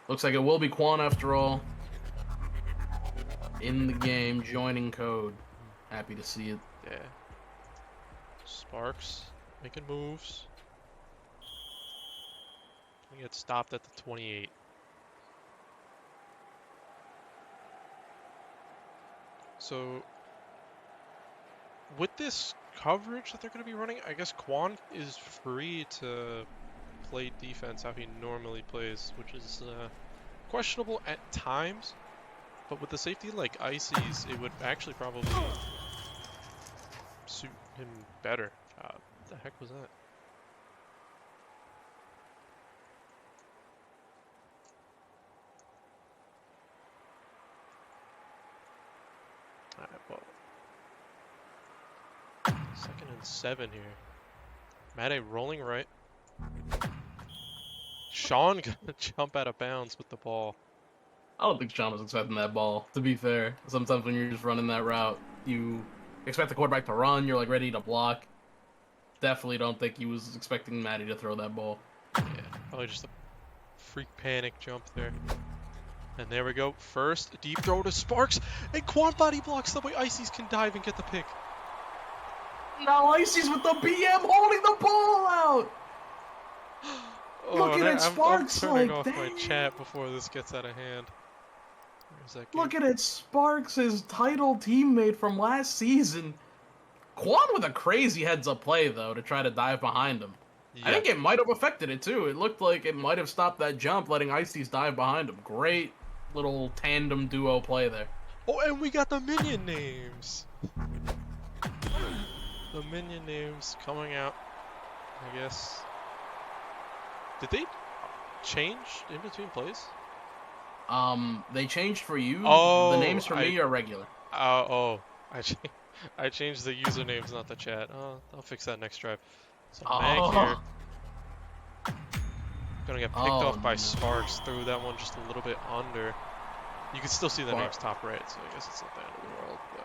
Looks like it will be Quan after all. In the game, joining code. Happy to see it. Yeah. Sparks making moves. We get stopped at the 28. So, with this coverage that they're going to be running, I guess Quan is free to play defense how he normally plays, which is questionable at times. But with the safety like Icy's, it would actually probably suit him better. What the heck was that? Alright, well. 2nd and 7 here. Mate rolling right. Sean gonna jump out of bounds with the ball. I don't think Sean was expecting that ball, to be fair. Sometimes when you're just running that route, you expect the quarterback to run, you're like ready to block. Definitely don't think he was expecting Matty to throw that ball. Yeah, probably just a freak panic jump there. And there we go. First, deep throw to Sparks. And Quan body blocks the way Icy's can dive and get the pick. Now Icy's with the BM holding the ball out! Look at it, Sparks! I'm turning like, off dang. my chat before this gets out of hand. Look at it, Sparks, his title teammate from last season. Quan with a crazy heads-up play, though, to try to dive behind him. Yeah. I think it might have affected it, too. It looked like it might have stopped that jump, letting Icy's dive behind him. Great little tandem duo play there. Oh, and we got the minion names. The minion names coming out, I guess. Did they change in between plays? They changed for you. Oh, the names for me are regular. I changed the usernames, not the chat. Oh, I'll fix that next drive. So Mag here. Gonna get picked off by Sparks. Threw that one just a little bit under. You can still see the names top right, so I guess it's not the end of the world. But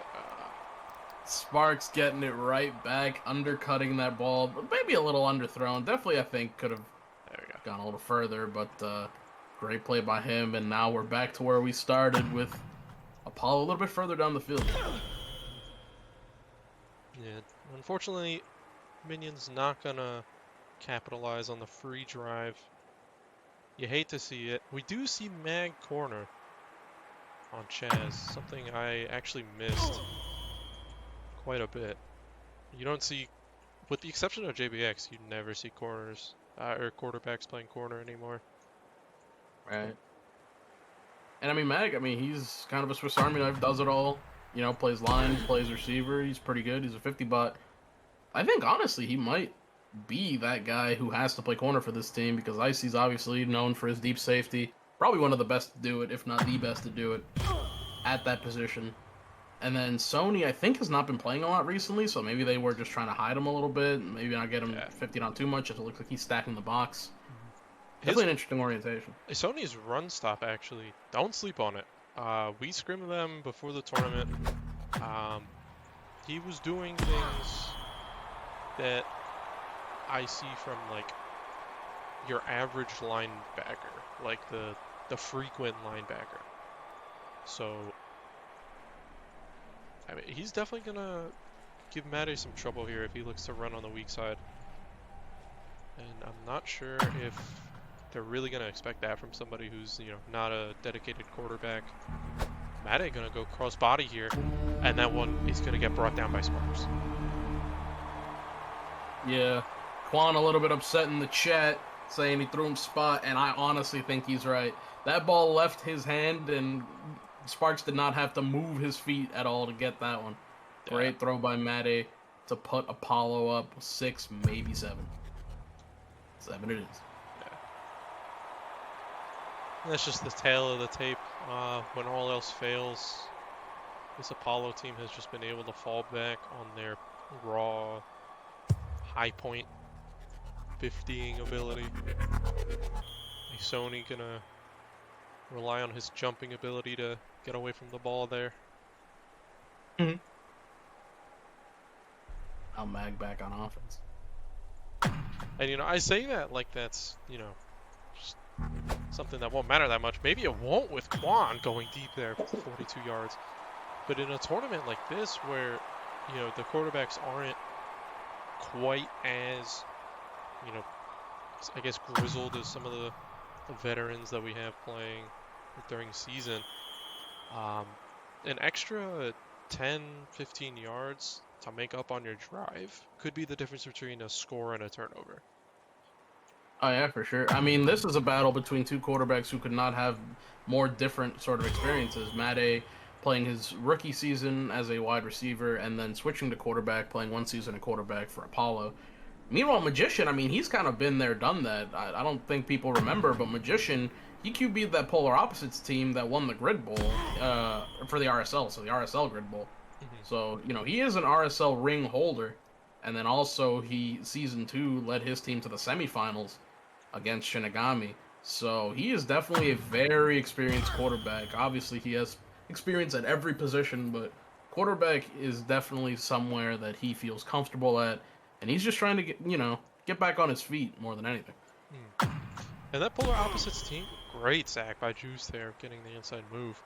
Sparks getting it right back, undercutting that ball. Maybe a little underthrown. Definitely, I think, could have gone a little further, but great play by him. And now we're back to where we started with Apollo a little bit further down the field. Yeah, unfortunately, Minion's not gonna capitalize on the free drive. You hate to see it. We do see Mag corner on Chaz, something I actually missed quite a bit. You don't see, with the exception of JBX, you never see corners or quarterbacks playing corner anymore. Right. And I mean, Mag, he's kind of a Swiss Army knife, does it all. You know, plays line, plays receiver. He's pretty good. He's a 50, but I think, honestly, he might be that guy who has to play corner for this team because Icy's obviously known for his deep safety. Probably one of the best to do it, if not the best to do it at that position. And then Sony, I think, has not been playing a lot recently, so maybe they were just trying to hide him a little bit, maybe not get him 50 on too much. It looks like he's stacking the box. Definitely an interesting orientation. Sony's run stop, actually, don't sleep on it. We scrimmed them before the tournament. He was doing things that I see from, like, your average linebacker, like the frequent linebacker. So, I mean, he's definitely gonna give Matty some trouble here if he looks to run on the weak side. And I'm not sure if they're really gonna expect that from somebody who's, you know, not a dedicated quarterback. Matty gonna go cross body here, and that one is gonna get brought down by Sparks. Yeah, Quan a little bit upset in the chat, saying he threw him spot, and I honestly think he's right. That ball left his hand, and Sparks did not have to move his feet at all to get that one. Yeah. Great throw by Matty to put Apollo up 6, maybe 7. 7 it is. Yeah. That's just the tale of the tape. When all else fails, this Apollo team has just been able to fall back on their raw, high point 50ing ability. Sony gonna rely on his jumping ability to get away from the ball there. Mm-hmm. Now Mag back on offense. And, you know, I say that like that's, you know, just something that won't matter that much. Maybe it won't with Quan going deep there for 42 yards. But in a tournament like this where, you know, the quarterbacks aren't quite as, you know, I guess grizzled as some of the veterans that we have playing during season, an extra 10, 15 yards to make up on your drive could be the difference between a score and a turnover. Oh yeah, for sure. I mean, this is a battle between two quarterbacks who could not have more different sort of experiences. Mate playing his rookie season as a wide receiver and then switching to quarterback, playing one season at quarterback for Apollo. Meanwhile, Magician, I mean, he's kind of been there, done that. I don't think people remember, but Magician, he QB'd that Polar Opposites team that won the Grid Bowl for the RSL, so the RSL Grid Bowl. So, you know, he is an RSL ring holder. And then also, Season 2 led his team to the semifinals against Shinigami. So, he is definitely a very experienced quarterback. Obviously, he has experience at every position, but quarterback is definitely somewhere that he feels comfortable at. And he's just trying to get back on his feet more than anything. And that Polar Opposites team, great sack by Juice there, getting the inside move.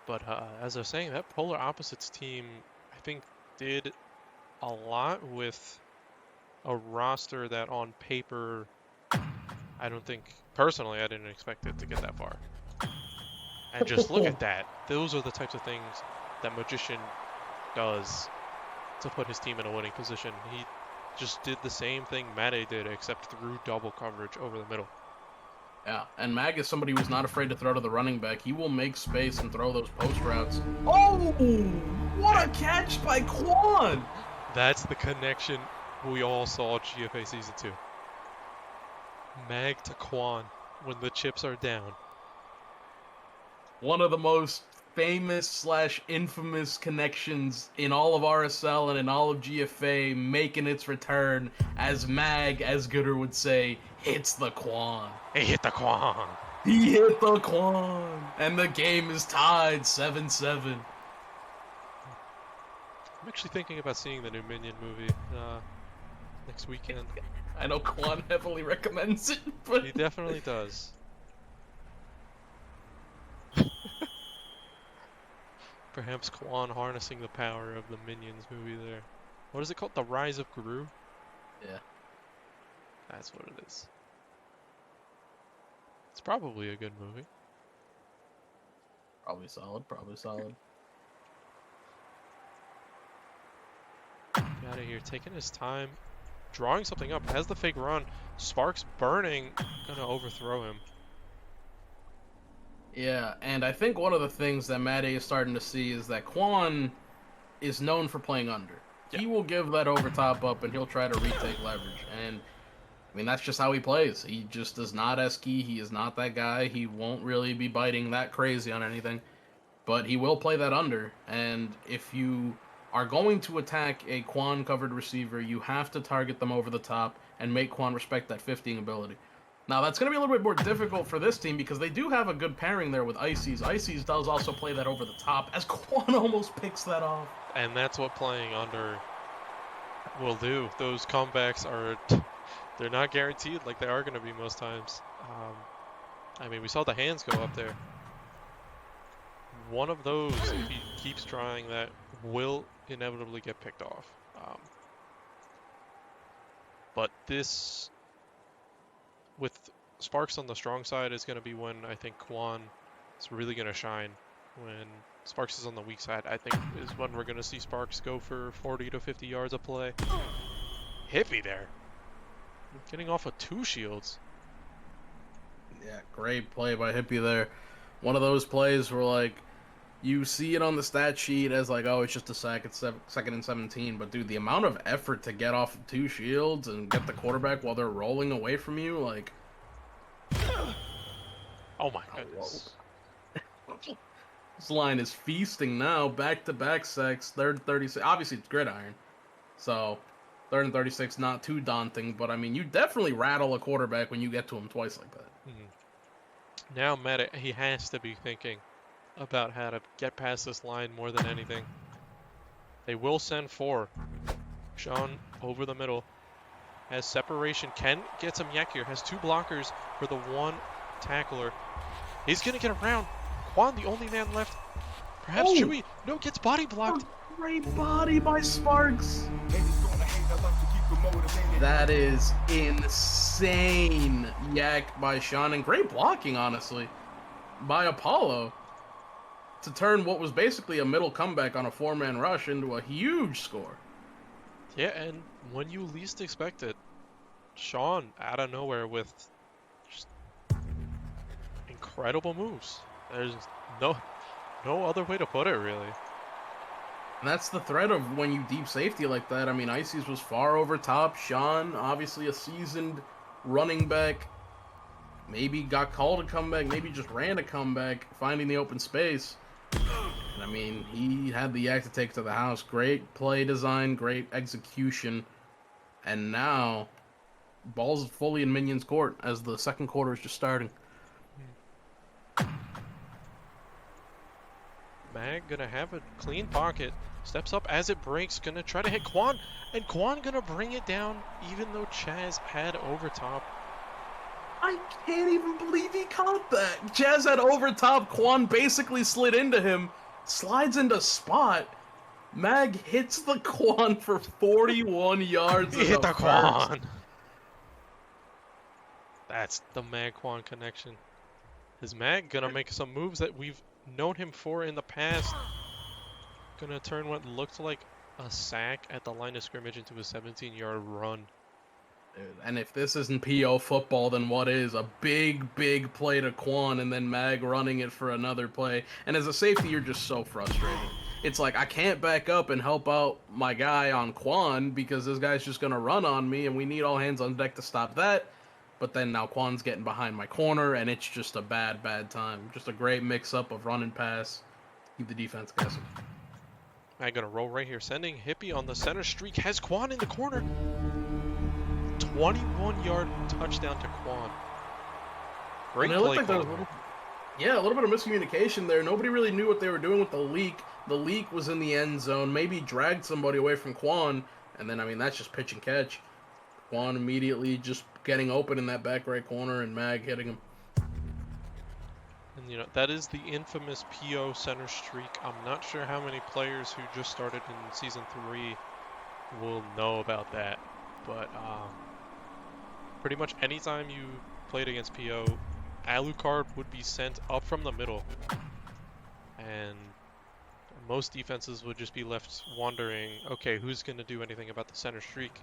But as I was saying, that Polar Opposites team, I think, did a lot with a roster that on paper, I don't think, personally, I didn't expect it to get that far. And just look at that. Those are the types of things that Magician does to put his team in a winning position. He just did the same thing Mate did, except through double coverage over the middle. Yeah, and Mag is somebody who's not afraid to throw to the running back. He will make space and throw those post routes. Oh, what a catch by Quan! That's the connection we all saw at GFA Season 2. Mag to Quan when the chips are down. One of the most famous / infamous connections in all of RSL and in all of GFA, making its return as Mag, as Gooder would say, hits the Quan. He hit the Quan. He hit the Quan. And the game is tied 7-7. I'm actually thinking about seeing the new Minion movie next weekend. I know Quan heavily recommends it, but he definitely does. Perhaps Quan harnessing the power of the Minions movie there. What is it called? The Rise of Guru? Yeah. That's what it is. It's probably a good movie. Probably solid, probably solid. Out of here, taking his time, drawing something up, has the fake run. Sparks burning, gonna overthrow him. Yeah, and I think one of the things that Mate is starting to see is that Quan is known for playing under. Yeah. He will give that over top up and he'll try to retake leverage. And I mean, that's just how he plays. He just does not S-key. He is not that guy. He won't really be biting that crazy on anything. But he will play that under. And if you are going to attack a Quan covered receiver, you have to target them over the top and make Quan respect that 15 ability. Now, that's going to be a little bit more difficult for this team because they do have a good pairing there with Ices. Ices does also play that over the top as Quan almost picks that off. And that's what playing under will do. Those comebacks are, they're not guaranteed like they are going to be most times. I mean, we saw the hands go up there. One of those, if he keeps trying that, will inevitably get picked off. But this, with Sparks on the strong side, is going to be when I think Quan is really going to shine. When Sparks is on the weak side, I think is when we're going to see Sparks go for 40 to 50 yards a play. Hippie there. Getting off of 2 shields. Yeah, great play by Hippie there. One of those plays where, like, you see it on the stat sheet as, like, oh, it's just a sack, it's second and 17. But, dude, the amount of effort to get off of 2 shields and get the quarterback while they're rolling away from you, like... Oh, my goodness. This line is feasting now. Back-to-back sacks, 3rd and 36. Obviously, it's gridiron. So, 3rd and 36, not too daunting. But, I mean, you definitely rattle a quarterback when you get to him twice like that. Mm-hmm. Now, Meta, he has to be thinking about how to get past this line more than anything. They will send 4. Sean over the middle. Has separation. Can get some yak here. Has 2 blockers for the 1 tackler. He's going to get around. Quan, the only man left. Perhaps Oh! Chewy. No, gets body blocked. Great body by Sparks. That is insane. Yak by Sean, and great blocking, honestly, by Apollo to turn what was basically a middle comeback on a 4-man rush into a huge score. Yeah, and when you least expect it, Sean out of nowhere with just incredible moves. There's no other way to put it, really. And that's the threat of when you deep safety like that. I mean, Ices was far over top. Sean, obviously a seasoned running back, maybe got called a comeback, maybe just ran a comeback, finding the open space. And I mean, he had the yak to take to the house. Great play design, great execution. And now, ball's fully in Minions' court as the second quarter is just starting. Mag gonna have a clean pocket. Steps up as it breaks. Gonna try to hit Quan. And Quan gonna bring it down even though Chaz had over top. I can't even believe he caught that. Chaz had over top. Quan basically slid into him. Slides into spot. Mag hits the Quan for 41 yards. He hit the Quan. That's the Mag Quan connection. Is Mag gonna make some moves that we've known him for in the past? Gonna turn what looked like a sack at the line of scrimmage into a 17-yard run. And if this isn't PO football, then what is? A big, big play to Quan and then Mag running it for another play. And as a safety, you're just so frustrated. It's like, I can't back up and help out my guy on Quan because this guy's just going to run on me and we need all hands on deck to stop that. But then now Quan's getting behind my corner and it's just a bad, bad time. Just a great mix-up of run and pass. Keep the defense guessing. I'm gonna roll right here. Sending Hippie on the center streak. Has Quan in the corner. 21-yard touchdown to Quan. Great play like a little bit of miscommunication there. Nobody really knew what they were doing with the leak. The leak was in the end zone. Maybe dragged somebody away from Quan. And then, I mean, that's just pitch and catch. Quan immediately just getting open in that back right corner and Mag hitting him. And, you know, that is the infamous PO center streak. I'm not sure how many players who just started in Season 3 will know about that. But pretty much anytime you played against PO, Alucard would be sent up from the middle. And most defenses would just be left wondering, okay, who's going to do anything about the center streak?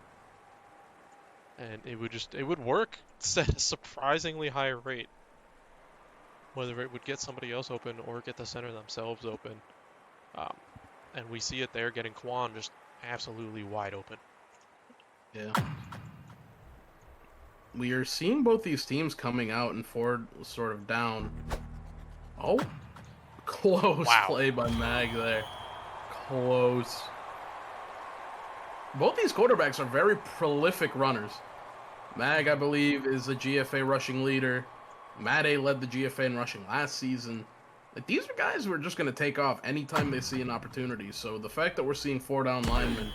And it would work at a surprisingly high rate. Whether it would get somebody else open or get the center themselves open. And we see it there, getting Quan just absolutely wide open. Yeah. We are seeing both these teams coming out and Ford sort of down. Oh, close play by Mag there. Close. Both these quarterbacks are very prolific runners. Mag, I believe, is a GFA rushing leader. Made led the GFA in rushing last season. Like, these are guys who are just going to take off anytime they see an opportunity. So the fact that we're seeing 4 down linemen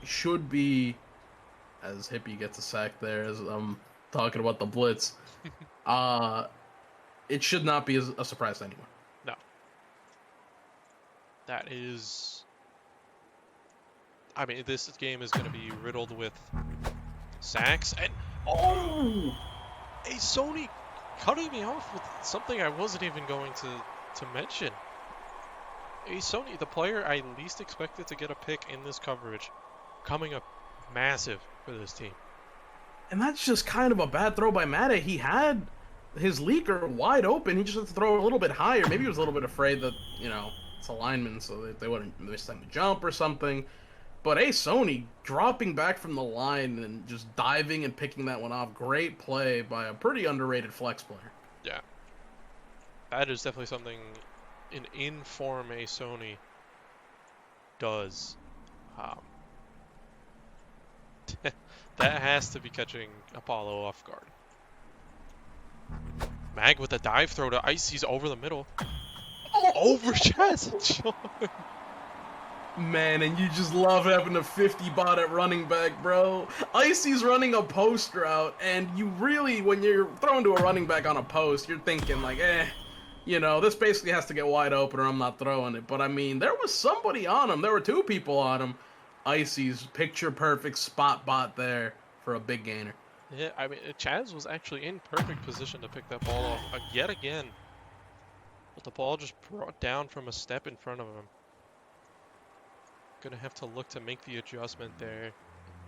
should be, as Hippie gets a sack there, as I'm talking about the blitz, it should not be a surprise to anyone. No. That is... I mean, this game is going to be riddled with sacks and... Oh! A Sony cutting me off with something I wasn't even going to mention. A Sony, the player I least expected to get a pick in this coverage, coming up massive for this team. And that's just kind of a bad throw by Made. He had his leaker wide open. He just had to throw a little bit higher. Maybe he was a little bit afraid that, you know, it's a lineman, so they wouldn't miss time to jump or something. But Sony dropping back from the line and just diving and picking that one off. Great play by a pretty underrated flex player. Yeah. That is definitely something an in-form Sony does. That has to be catching Apollo off guard. Mag with a dive throw to Icy's over the middle. Over chest. Man, and you just love having a 50 bot at running back, bro. Icy's running a post route, and you really, when you're throwing to a running back on a post, you're thinking like, you know, this basically has to get wide open or I'm not throwing it. But I mean, there was somebody on him. There were two people on him. Icy's picture perfect spot bot there for a big gainer. Yeah, I mean, Chaz was actually in perfect position to pick that ball off yet again. But the ball just brought down from a step in front of him. Gonna have to look to make the adjustment there.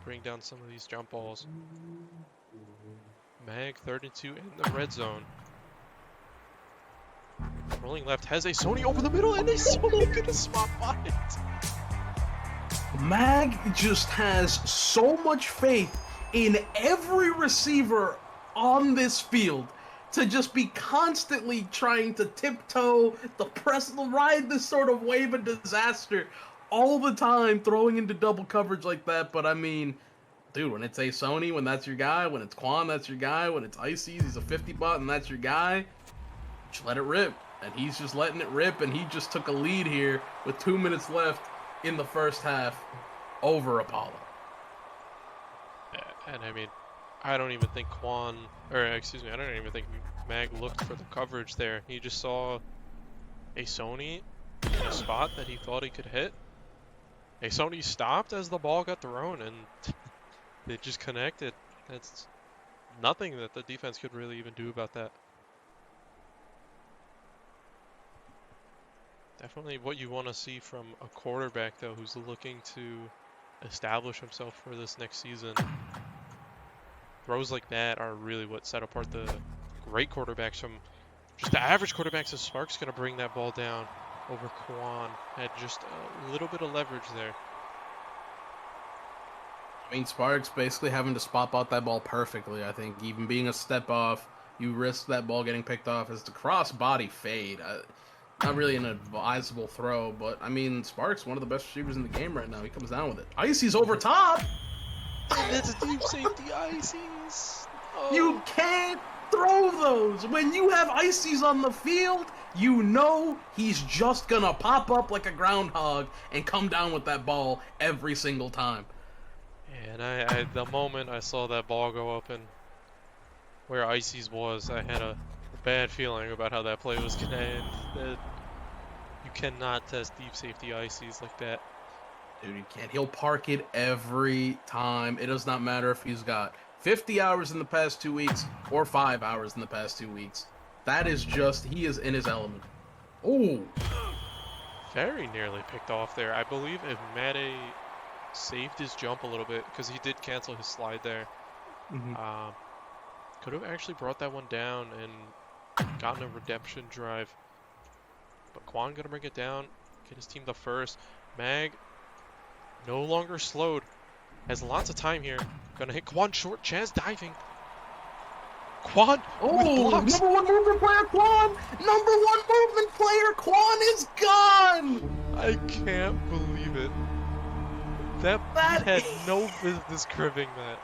Bring down some of these jump balls. Mag 32 in the red zone. Rolling left has a Sony over the middle and a solo gonna spot by it. Mag just has so much faith in every receiver on this field to just be constantly trying to tiptoe, ride this sort of wave of disaster all the time, throwing into double coverage like that. But I mean, dude, when it's a Sony, when that's your guy, when it's Quan, that's your guy, when it's Icy's, he's a 50 bot and that's your guy, just let it rip. And he's just letting it rip, and he just took a lead here with 2 minutes left in the first half over Apollo. And I mean, I don't even think I don't even think Mag looked for the coverage there. He just saw a Sony in a spot that he thought he could hit. A Sony stopped as the ball got thrown, and they just connected. That's nothing that the defense could really even do about that. Definitely what you want to see from a quarterback, though, who's looking to establish himself for this next season. Throws like that are really what set apart the great quarterbacks from just the average quarterbacks. So Sparks going to bring that ball down over Quan. Had just a little bit of leverage there. I mean, Sparks basically having to spot out that ball perfectly. I think even being a step off, you risk that ball getting picked off as the cross body fade. Not really an advisable throw, but I mean, Sparks, one of the best receivers in the game right now. He comes down with it. Icy's over top. And that's a deep safety, Icy's. Oh. You can't throw those. When you have Icy's on the field, you know he's just gonna pop up like a groundhog and come down with that ball every single time. And I the moment I saw that ball go up and where Icy's was, I had a bad feeling about how that play was gonna end. You cannot test deep safety Icy's like that. Dude, you can't. He'll park it every time. It does not matter if he's got 50 hours in the past 2 weeks or 5 hours in the past 2 weeks. That is just, he is in his element. Oh. Very nearly picked off there. I believe if Mate saved his jump a little bit, because he did cancel his slide there, could have actually brought that one down and gotten a redemption drive. But Quan gonna bring it down, get his team the first. Mag, no longer slowed, has lots of time here. Gonna hit Quan short, Chaz diving. Quan with blocks. Number one movement player, Quan! Number one movement player, Quan is gone! I can't believe it. That had no business cribbing that.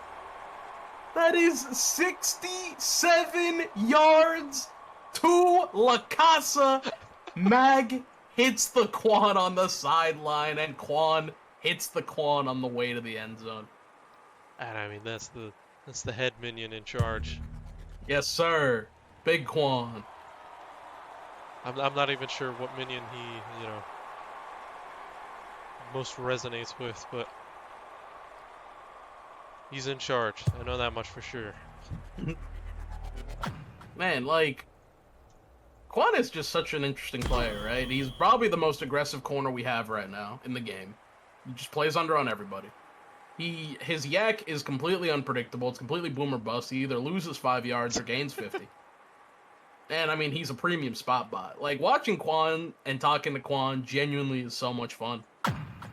That is 67 yards to La Casa. Mag hits the Quan on the sideline, and Quan hits the Quan on the way to the end zone. And I mean, that's the head minion in charge. Yes, sir. Big Quan. I'm not even sure what minion he, most resonates with, but he's in charge. I know that much for sure. Man, like, Quan is just such an interesting player, right? He's probably the most aggressive corner we have right now in the game. He just plays under on everybody. His yak is completely unpredictable. It's completely boom or bust. He either loses 5 yards or gains 50. And, I mean, he's a premium spot bot. Like, watching Quan and talking to Quan genuinely is so much fun.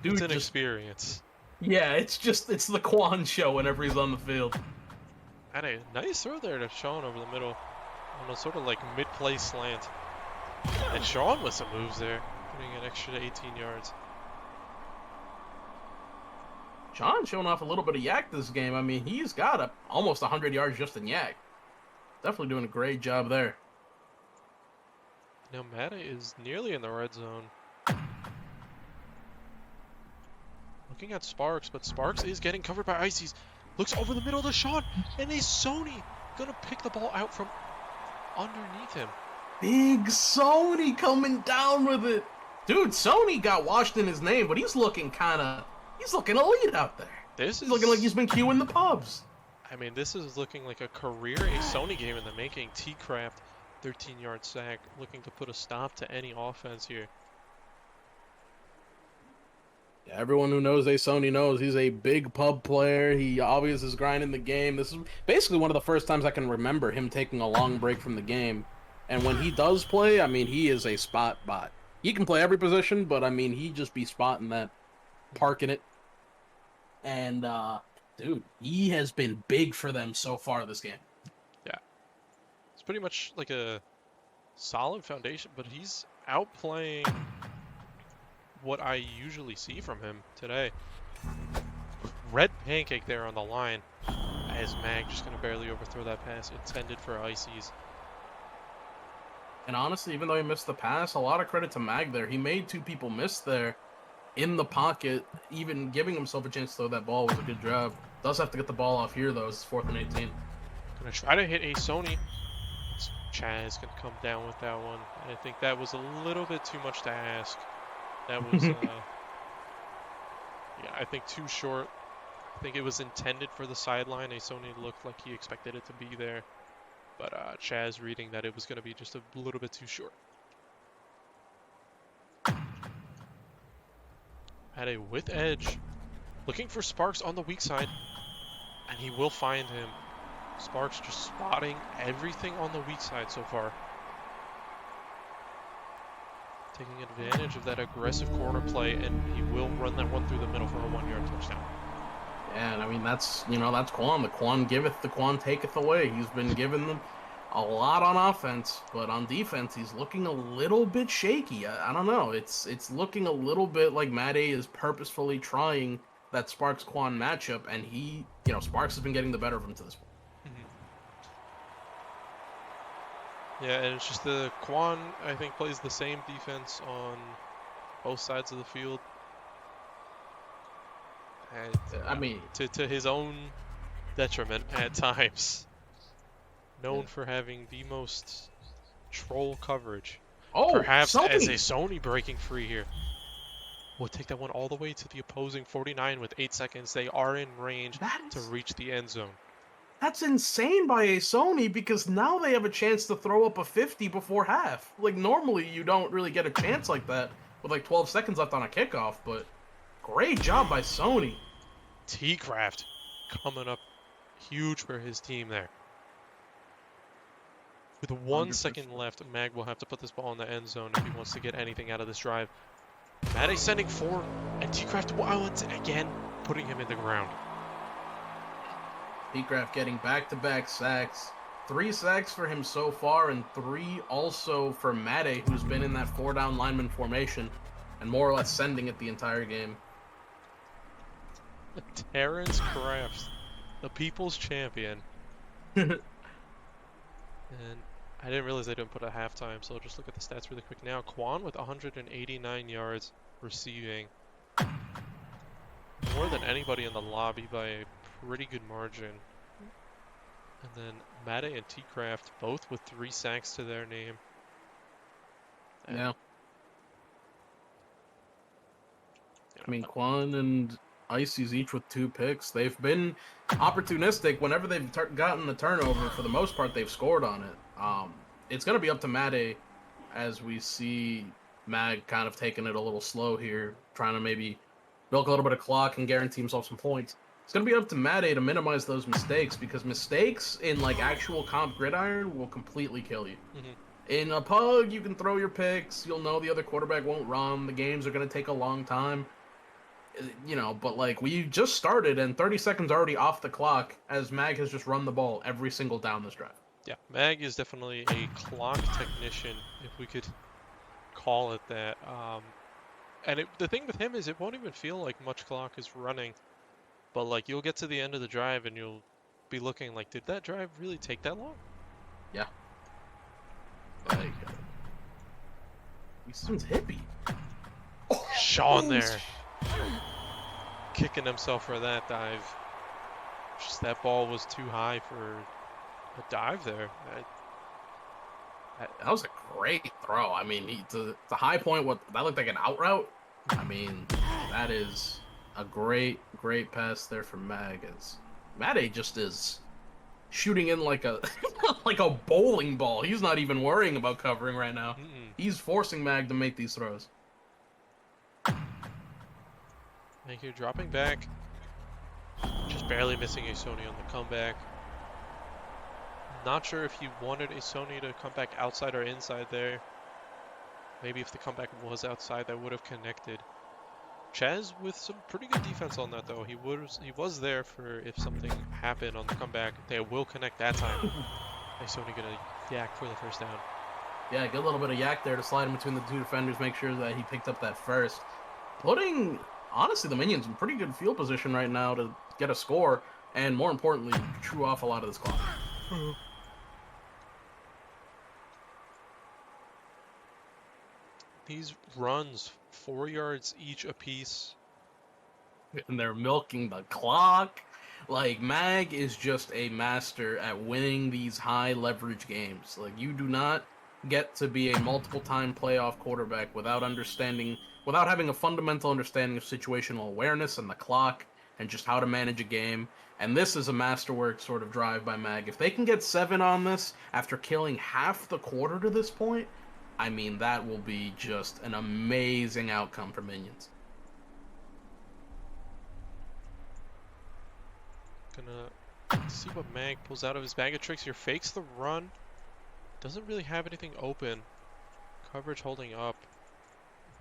Dude, it's an experience. Yeah, it's the Quan show whenever he's on the field. And a nice throw there to Sean over the middle. On a sort of like mid-play slant. And Sean with some moves there. Getting an extra 18 yards. Sean showing off a little bit of yak this game. I mean, he's got almost 100 yards just in yak. Definitely doing a great job there. Now Mata is nearly in the red zone. looking at Sparks, but Sparks is getting covered by Ices. Looks over the middle of the shot, and a Sony gonna pick the ball out from underneath him. Big Sony coming down with it. Dude, Sony got washed in his name, but he's looking elite out there. He's looking like he's been queuing the pubs. I mean, this is looking like a career A Sony game in the making. T-Craft, 13-yard sack, looking to put a stop to any offense here. Yeah, everyone who knows A Sony knows he's a big pub player. He obviously is grinding the game. This is basically one of the first times I can remember him taking a long break from the game. And when he does play, I mean, he is a spot bot. He can play every position, but I mean, he just be spotting that, parking it. And, dude, he has been big for them so far this game. Yeah. It's pretty much like a solid foundation, but he's outplaying what I usually see from him today. Red pancake there on the line, as Mag just going to barely overthrow that pass intended for Ices. And honestly, even though he missed the pass, a lot of credit to Mag there. He made two people miss there in the pocket, even giving himself a chance to throw that ball was a good job. Does have to get the ball off here, though. It's 4th and 18. Gonna try to hit a Sony. Chaz gonna come down with that one. And I think that was a little bit too much to ask. That was, yeah, I think too short. I think it was intended for the sideline. A Sony looked like he expected it to be there. But Chaz reading that it was going to be just a little bit too short. Had a with edge. Looking for Sparks on the weak side. And he will find him. Sparks just spotting everything on the weak side so far. Taking advantage of that aggressive corner play, and he will run that one through the middle for a 1-yard touchdown. Yeah, and I mean, that's Quan. The Quan giveth, the Quan taketh away. He's been giving them a lot on offense, but on defense, he's looking a little bit shaky. I don't know. It's looking a little bit like Matt A is purposefully trying that Sparks-Quan matchup, and Sparks has been getting the better of him to this point. Yeah, and it's just the Quan, I think, plays the same defense on both sides of the field. And, I mean, to his own detriment at times. Known for having the most troll coverage. Perhaps as a Sony breaking free here. We'll take that one all the way to the opposing 49 with 8 seconds. They are in range to reach the end zone. That's insane by a Sony, because now they have a chance to throw up a 50 before half. Like, normally you don't really get a chance like that with like 12 seconds left on a kickoff, but great job by Sony. T-Craft coming up huge for his team there. With 1 second left, Mag will have to put this ball in the end zone if he wants to get anything out of this drive. Maddie sending 4, and T-Craft once again putting him in the ground. T-Craft getting back-to-back sacks. 3 sacks for him so far, and 3 also for Mate, who's been in that 4-down lineman formation and more or less sending it the entire game. Terrence Crafts, the people's champion. And I didn't realize they didn't put a halftime, so I'll just look at the stats really quick now. Quan with 189 yards receiving. More than anybody in the lobby by a pretty good margin. And then Mate and T-Craft both with 3 sacks to their name. And yeah. I mean, Quan and Ices each with 2 picks. They've been opportunistic. Whenever they've gotten the turnover, for the most part, they've scored on it. It's going to be up to Mate as we see Mag kind of taking it a little slow here, trying to maybe milk a little bit of clock and guarantee himself some points. It's going to be up to Mate to minimize those mistakes, because mistakes in like actual comp gridiron will completely kill you. In a pug, you can throw your picks. You'll know the other quarterback won't run. The games are going to take a long time. But like we just started and 30 seconds already off the clock as Mag has just run the ball every single down this drive. Yeah, Mag is definitely a clock technician, if we could call it that. And the thing with him is it won't even feel like much clock is running. But like you'll get to the end of the drive and you'll be looking like, did that drive really take that long? Yeah. Like, he seems hippie. Sean there. kicking himself for that dive. Just that ball was too high for a dive there. That was a great throw. I mean, it's a high point. What that looked like an out route. I mean, that is a great pass there from Mag. As Mate just is shooting in like a like a bowling ball. He's not even worrying about covering right now. He's forcing Mag to make these throws. Thank you. Dropping back. Just barely missing a Sony on the comeback. Not sure if he wanted a Sony to come back outside or inside there. Maybe if the comeback was outside, that would have connected. Chaz with some pretty good defense on that though. He was there for if something happened on the comeback. They will connect that time. Sony gonna yak for the first down. Yeah, get a little bit of yak there to slide in between the two defenders, make sure that he picked up that first. Putting, honestly, the Minions in pretty good field position right now to get a score, and more importantly, chew off a lot of this clock. These runs, 4 yards each apiece. And they're milking the clock. Like, Mag is just a master at winning these high leverage games. Like, you do not get to be a multiple time playoff quarterback without having a fundamental understanding of situational awareness and the clock and just how to manage a game. And this is a masterwork sort of drive by Mag. If they can get 7 on this after killing half the quarter to this point, I mean, that will be just an amazing outcome for Minions. Gonna see what Mag pulls out of his bag of tricks here. Fakes the run. Doesn't really have anything open. Coverage holding up.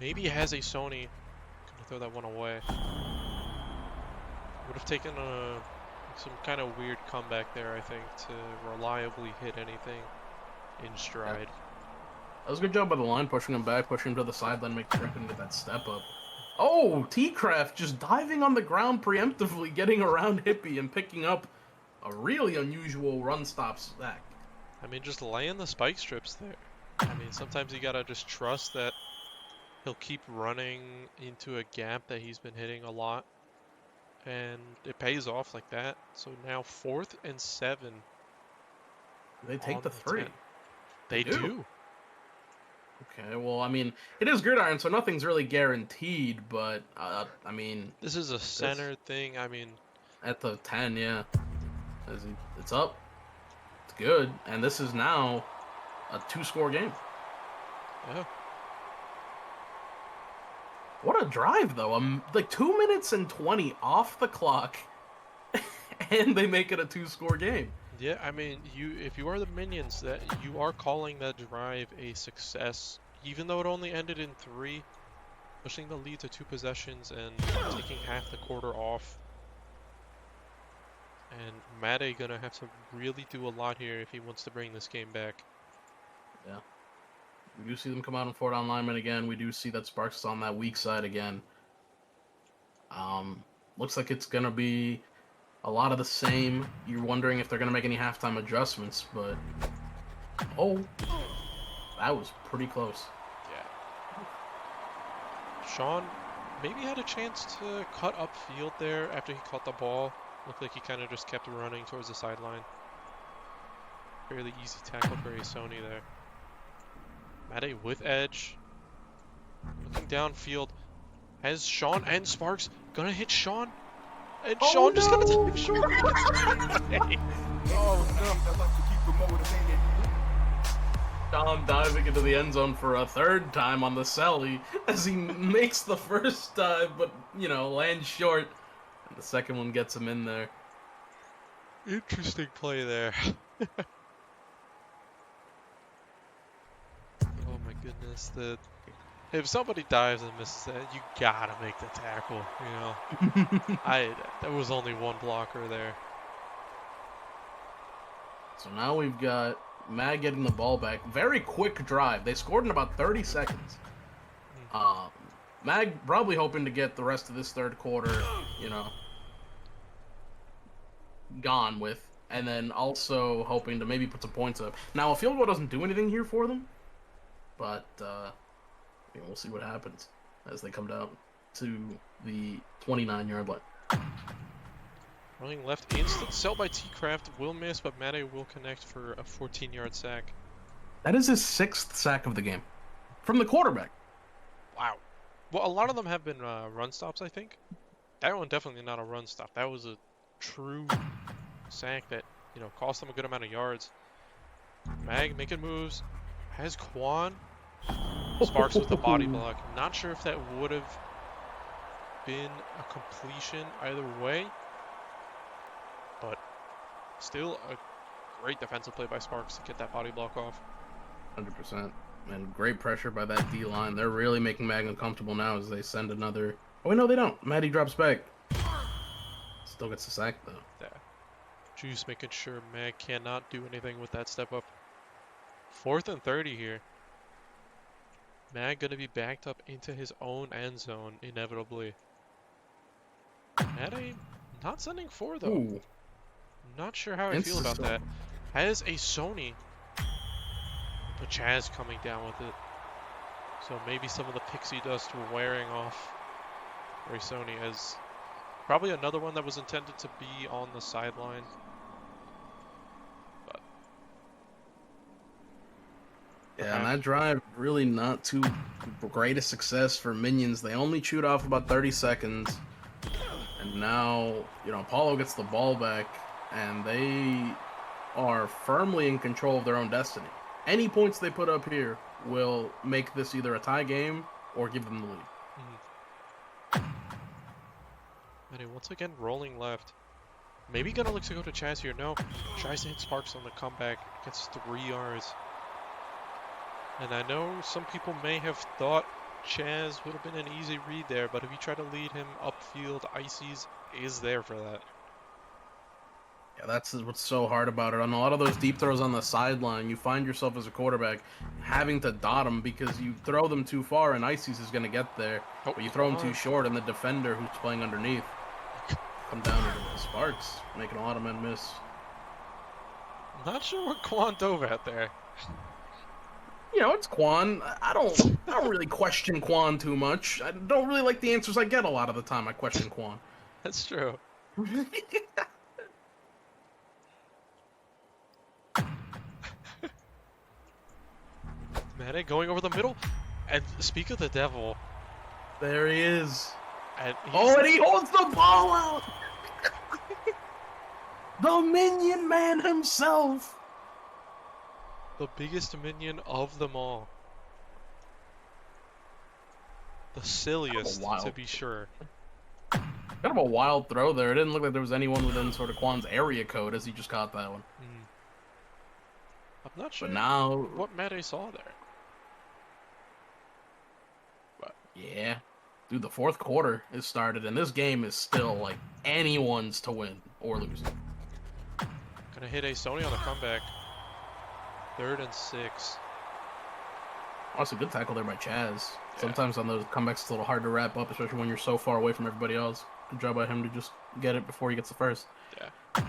Maybe he has a Sony. Gonna throw that one away. Would have taken some kind of weird comeback there, I think, to reliably hit anything in stride. Yeah. That was a good job by the line, pushing him back, pushing him to the sideline, making sure he couldn't get that step up. Oh, T-Craft just diving on the ground preemptively, getting around Hippie and picking up a really unusual run stop stack. I mean, just laying the spike strips there. I mean, sometimes you gotta just trust that he'll keep running into a gap that he's been hitting a lot. And it pays off like that. So now 4th and 7. They take the 3. They do. Okay, well, I mean, it is gridiron, so nothing's really guaranteed, but, I mean... This is a center thing, I mean... At the 10, yeah. It's up. It's good. And this is now a 2-score game. Yeah. What a drive, though. Like, 2 minutes and 20 off the clock, and they make it a 2-score game. Yeah, I mean, if you are the Minions, that you are calling that drive a success, even though it only ended in 3, pushing the lead to 2 possessions and taking half the quarter off. And Mate gonna have to really do a lot here if he wants to bring this game back. Yeah. We do see them come out in 4-down linemen again. We do see that Sparks is on that weak side again. Looks like it's gonna be a lot of the same. You're wondering if they're going to make any halftime adjustments, but... Oh! That was pretty close. Yeah. Sean maybe had a chance to cut upfield there after he caught the ball. Looked like he kind of just kept running towards the sideline. Fairly easy tackle for a Sony there. Mate with edge. Looking downfield. Has Sean and Sparks gonna hit Sean? And Sean just gonna take Sean. Sean diving into the end zone for a 3rd time on the Sally as he makes the first dive, but, you know, lands short. And the second one gets him in there. Interesting play there. Oh my goodness. If somebody dives and misses that, you gotta make the tackle, you know. There was only one blocker there. So now we've got Mag getting the ball back. Very quick drive. They scored in about 30 seconds. Mag probably hoping to get the rest of this 3rd quarter, you know, gone with. And then also hoping to maybe put some points up. Now, a field goal doesn't do anything here for them. But, we'll see what happens as they come down. to the 29-yard line. Running left, instant sell by T-Craft, will miss, but Mate will connect for a 14-yard sack. That is his 6th sack of the game. From the quarterback. Wow. Well, a lot of them have been run stops, I think. That one definitely not a run stop. That was a true sack that, cost them a good amount of yards. Mag making moves. Has Quan. Sparks with the body block. Not sure if that would have been a completion either way. But still a great defensive play by Sparks to get that body block off. 100%. And great pressure by that D-line. They're really making Mag uncomfortable now as they send another... Oh, wait, no, they don't. Matty drops back. Still gets the sack, though. Yeah. Juice making sure Mag cannot do anything with that step up. 4th and 30 here. Mag going to be backed up into his own end zone, inevitably. Matty not sending 4, though. Ooh. Not sure how I feel about that. Has a Sony. But Chaz coming down with it. So maybe some of the pixie dust were wearing off for Sony, as probably another one that was intended to be on the sideline. But yeah, and that drive really not too great a success for Minions. They only chewed off about 30 seconds. And now, Apollo gets the ball back, and they are firmly in control of their own destiny. Any points they put up here will make this either a tie game or give them the lead. And once again, rolling left. Maybe gonna look to go to Chaz here. No, tries to hit Sparks on the comeback. Gets 3 yards. And I know some people may have thought Chaz would have been an easy read there, but if you try to lead him upfield, Ices is there for that. Yeah, that's what's so hard about it. On a lot of those deep throws on the sideline, you find yourself as a quarterback having to dot them because you throw them too far and Ices is going to get there. Oh, but you throw them too short and the defender who's playing underneath come down to Sparks, making a lot of men miss. Not sure what Quan dove at there. It's Quan. I don't really question Quan too much. I don't really like the answers I get a lot of the time. I question Quan. That's true. Mate going over the middle, and speak of the devil. There he is. And he holds the ball out. The Minion Man himself. The biggest minion of them all. The silliest, to be sure. Kind of a wild throw there. It didn't look like there was anyone within sort of Quan's area code as he just caught that one. I'm not sure but now, what Mate saw there. But yeah. Dude, the 4th quarter is started, and this game is still, like, anyone's to win or lose. Gonna hit a Sony on the comeback. 3rd and 6. Also, good tackle there by Chaz. Yeah. Sometimes on those comebacks, it's a little hard to wrap up, especially when you're so far away from everybody else. Good job by him to just get it before he gets the first. Yeah.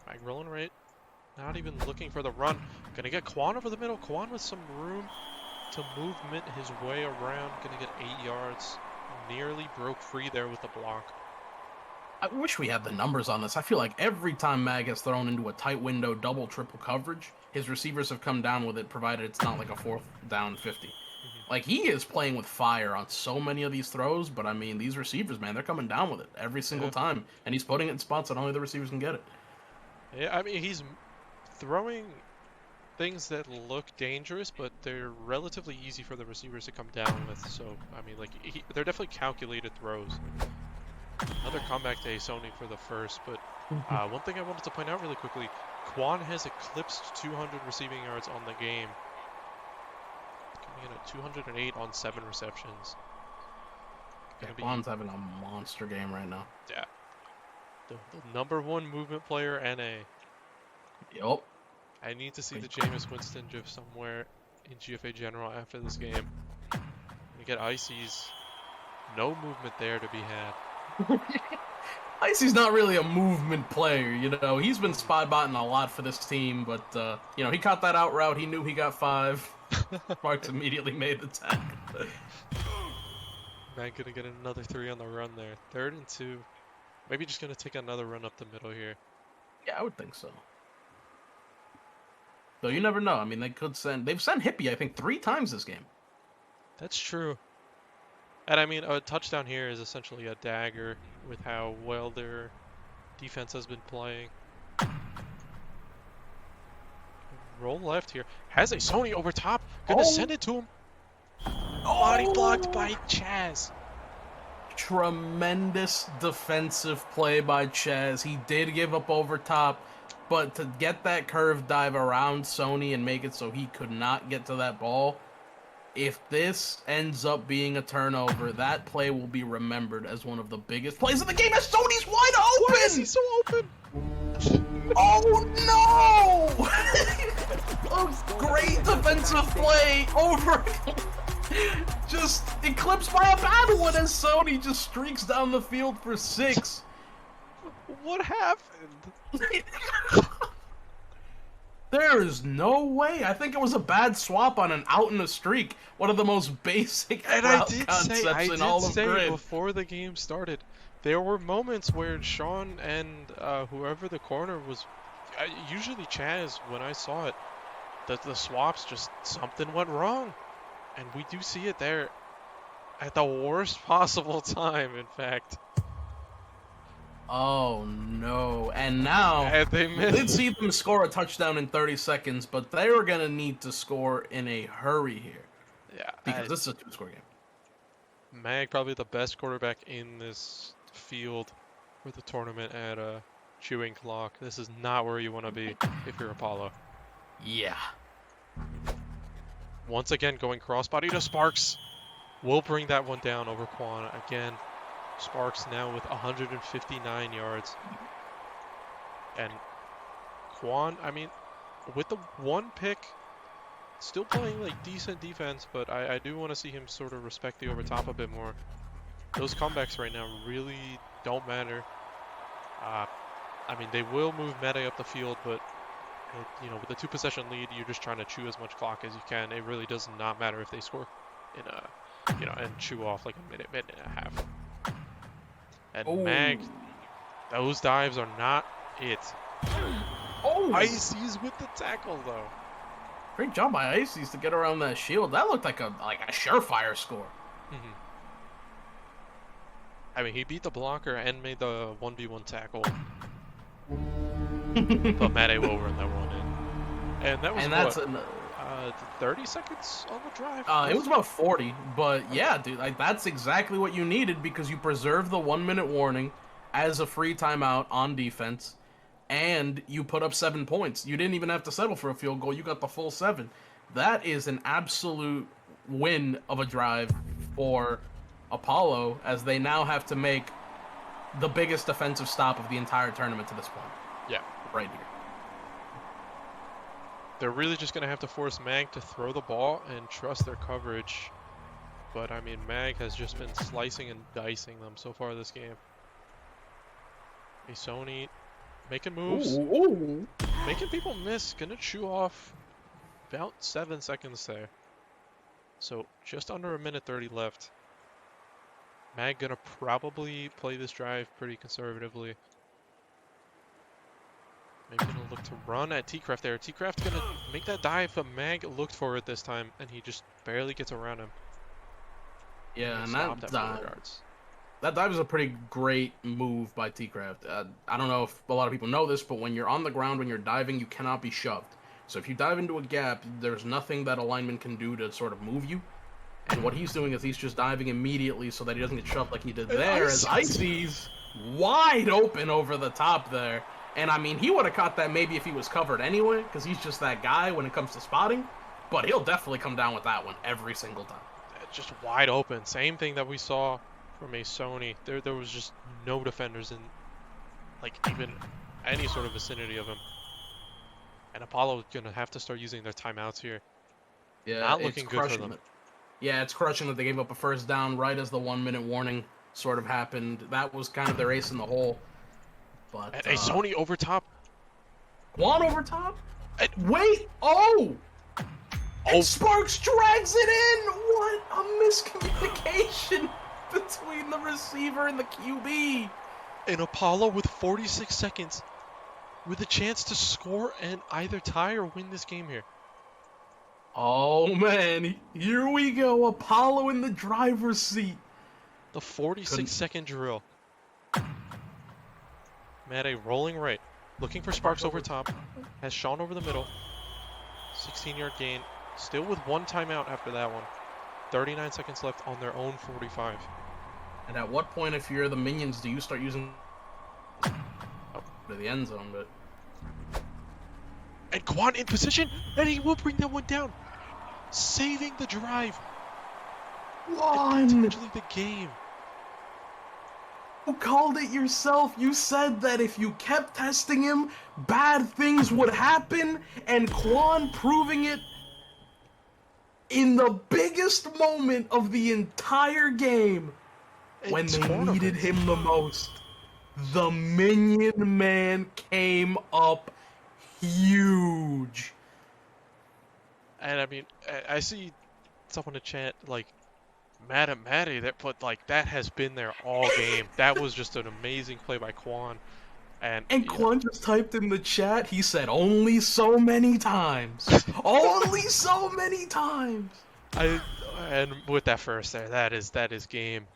Mag rolling right. Not even looking for the run. Gonna get Quan over the middle. Quan with some room to movement his way around. Gonna get 8 yards. Nearly broke free there with the block. I wish we had the numbers on this. I feel like every time Mag has thrown into a tight window, double, triple coverage, his receivers have come down with it, provided it's not like a 4th down 50. Like, he is playing with fire on so many of these throws, but I mean, these receivers, man, they're coming down with it every single time. And he's putting it in spots that only the receivers can get it. Yeah, I mean, he's throwing things that look dangerous, but they're relatively easy for the receivers to come down with. So, I mean, like, they're definitely calculated throws. Another comeback day, Sony for the first, but one thing I wanted to point out really quickly, Quan has eclipsed 200 receiving yards on the game. Coming in at 208 on 7 receptions. Yeah, Quan's having a monster game right now. Yeah. The number 1 movement player, NA. Yup. I need to see the Jameis Winston GIF somewhere in GFA General after this game. You get Ices. No movement there to be had. Icy's not really a movement player, He's been spot botting a lot for this team, but, he caught that out route. He knew he got 5. Marks immediately made the tackle. Mag gonna get another 3 on the run there. 3rd and 2. Maybe just gonna take another run up the middle here. Yeah, I would think so. Though you never know. I mean, they've sent Hippie, I think, 3 times this game. That's true. And I mean, a touchdown here is essentially a dagger with how well their defense has been playing. Roll left here. Has a Sony over top. Gonna send it to him. Body blocked by Chaz. Tremendous defensive play by Chaz. He did give up over top, but to get that curve dive around Sony and make it so he could not get to that ball, if this ends up being a turnover, that play will be remembered as one of the biggest plays of the game as Sony's wide open! Why is he so open? Oh no! A great defensive play over just eclipsed by a bad one as Sony just streaks down the field for 6. What happened? There is no way. I think it was a bad swap on an out in a streak. One of the most basic route concepts in all of Grid. Before the game started, there were moments where Sean and whoever the corner was, usually Chaz, when I saw it, the swaps just, something went wrong. And we do see it there at the worst possible time, in fact. Oh no. And now, they we did see them score a touchdown in 30 seconds, but they were going to need to score in a hurry here. Yeah. Because this is a 2-score game. Mag, probably the best quarterback in this field for the tournament at chewing clock. This is not where you want to be if you're Apollo. Yeah. Once again, going crossbody to Sparks. We'll bring that one down over Quan. Again, Sparks now with 159 yards. And Quan, I mean, with the 1 pick, still playing like decent defense, but I do want to see him sort of respect the overtop a bit more. Those comebacks right now really don't matter. I mean, they will move Meta up the field, but you know, with the 2-possession lead, you're just trying to chew as much clock as you can. It really does not matter if they score in a, you know, and chew off like a minute and a half. And Mag, those dives are not it. Icy's with the tackle though. Great job by Icy's to get around that shield. That looked like a surefire score. Mm-hmm. I mean, he beat the blocker and made the 1v1 tackle. But Matt A will run that one in. And that was, that's 30 seconds on the drive? It was about 40, but yeah, dude, like, that's exactly what you needed because you preserved the 1-minute warning as a free timeout on defense, and you put up 7 points. You didn't even have to settle for a field goal. You got the full 7. That is an absolute win of a drive for Apollo, as they now have to make the biggest defensive stop of the entire tournament to this point. Yeah. Right here. They're really just going to have to force Mag to throw the ball and trust their coverage. But, I mean, Mag has just been slicing and dicing them so far this game. Hey, Sony making moves. Ooh. Making people miss. Going to chew off about 7 seconds there. So, just under a minute 30 left. Mag going to probably play this drive pretty conservatively. Maybe going to look to run at T-Craft there. T-Craft going to make that dive, but Mag looked for it this time, and he just barely gets around him. Yeah, and that dive is a pretty great move by T-Craft. I don't know if a lot of people know this, but when you're on the ground, when you're diving, you cannot be shoved. So if you dive into a gap, there's nothing that a lineman can do to sort of move you. And what he's doing is he's just diving immediately so that he doesn't get shoved like he did there, as Icy's wide open over the top there. And, I mean, he would have caught that maybe if he was covered anyway, because he's just that guy when it comes to spotting. But he'll definitely come down with that one every single time. Just wide open. Same thing that we saw from a Sony. There was just no defenders in, like, even any sort of vicinity of him. And Apollo's going to have to start using their timeouts here. Yeah, not looking good for them. Yeah, it's crushing that they gave up a first down right as the 1-minute warning sort of happened. That was kind of their ace in the hole. But and a Sony over top. Quan over top? Wait! Oh! And Sparks drags it in! What a miscommunication driver and the QB. And Apollo with 46 seconds with a chance to score and either tie or win this game here. Oh, man. Here we go. Apollo in the driver's seat. The 46-second drill. Mate rolling right. Looking for Sparks over top. Has Sean over the middle. 16-yard gain. Still with one timeout after that one. 39 seconds left on their own 45. And at what point, if you're the Minions, do you start using to the end zone? But And Quan in position, and he will bring that one down. Saving the drive. one. Potentially the game. You called it yourself. You said that if you kept testing him, bad things would happen, and Quan proving it in the biggest moment of the entire game when they needed him the most. The Minion Man came up huge. And I mean, I see someone in chat like, mad at Matty, that has been there all game. That was just an amazing play by Quan. And Quan just typed in the chat, he said only so many times. Only so many times. And with that first there, that is game.